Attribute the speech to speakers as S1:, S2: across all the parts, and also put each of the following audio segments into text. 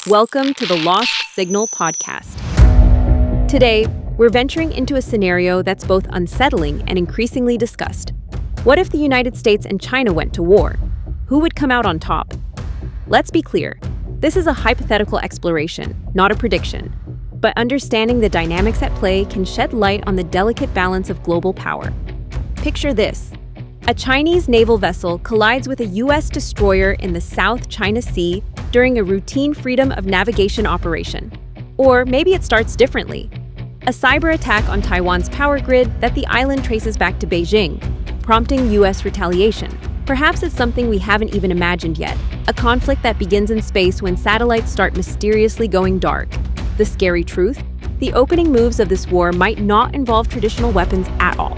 S1: Welcome to the Lost Signal podcast. Today, we're venturing into a scenario that's both unsettling and increasingly discussed. What if the United States and China went to war? Who would come out on top? Let's be clear, this is a hypothetical exploration, not a prediction. But understanding the dynamics at play can shed light on the delicate balance of global power. Picture this. A Chinese naval vessel collides with a U.S. destroyer in the South China Sea during a routine freedom of navigation operation. Or maybe it starts differently. A cyber attack on Taiwan's power grid that the island traces back to Beijing, prompting U.S. retaliation. Perhaps it's something we haven't even imagined yet, a conflict that begins in space when satellites start mysteriously going dark. The scary truth? The opening moves of this war might not involve traditional weapons at all.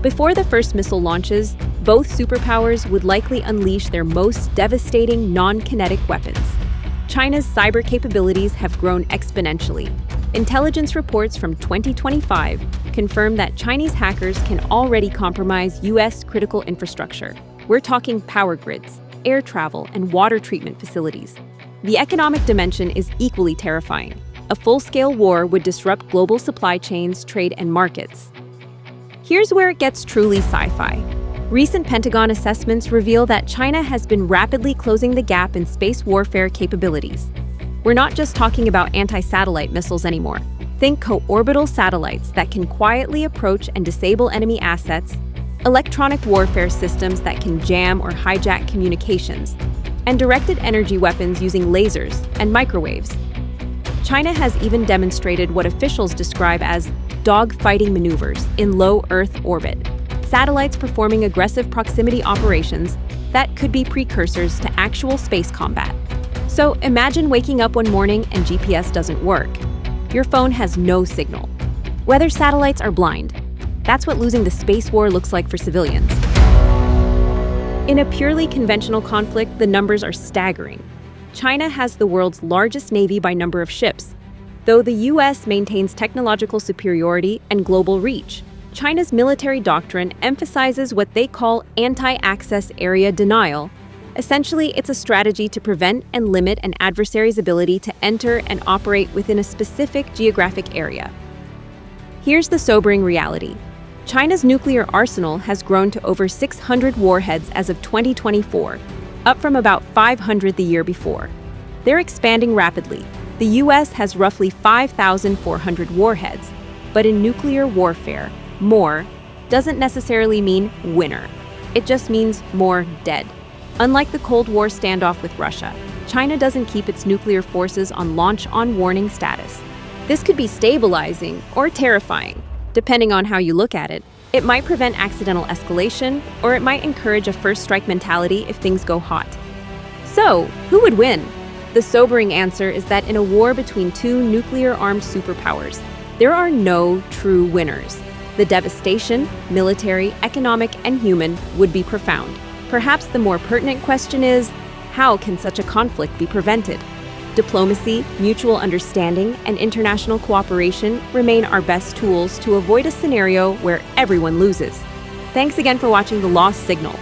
S1: Before the first missile launches, both superpowers would likely unleash their most devastating non-kinetic weapons. China's cyber capabilities have grown exponentially. Intelligence reports from 2025 confirm that Chinese hackers can already compromise U.S. critical infrastructure. We're talking power grids, air travel, and water treatment facilities. The economic dimension is equally terrifying. A full-scale war would disrupt global supply chains, trade, and markets. Here's where it gets truly sci-fi. Recent Pentagon assessments reveal that China has been rapidly closing the gap in space warfare capabilities. We're not just talking about anti-satellite missiles anymore. Think co-orbital satellites that can quietly approach and disable enemy assets, electronic warfare systems that can jam or hijack communications, and directed energy weapons using lasers and microwaves. China has even demonstrated what officials describe as dog-fighting maneuvers in low Earth orbit, satellites performing aggressive proximity operations that could be precursors to actual space combat. So imagine waking up one morning and GPS doesn't work. Your phone has no signal. Weather satellites are blind. That's what losing the space war looks like for civilians. In a purely conventional conflict, the numbers are staggering. China has the world's largest navy by number of ships, though the U.S. maintains technological superiority and global reach. China's military doctrine emphasizes what they call anti-access area denial. Essentially, it's a strategy to prevent and limit an adversary's ability to enter and operate within a specific geographic area. Here's the sobering reality. China's nuclear arsenal has grown to over 600 warheads as of 2024, up from about 500 the year before. They're expanding rapidly. The U.S. has roughly 5,400 warheads, but in nuclear warfare, more doesn't necessarily mean winner. It just means more dead. Unlike the Cold War standoff with Russia, China doesn't keep its nuclear forces on launch-on-warning status. This could be stabilizing or terrifying, depending on how you look at it. It might prevent accidental escalation, or it might encourage a first-strike mentality if things go hot. So, who would win? The sobering answer is that in a war between two nuclear-armed superpowers, there are no true winners. The devastation, military, economic, and human, would be profound. Perhaps the more pertinent question is, how can such a conflict be prevented? Diplomacy, mutual understanding, and international cooperation remain our best tools to avoid a scenario where everyone loses. Thanks again for watching The Lost Signal.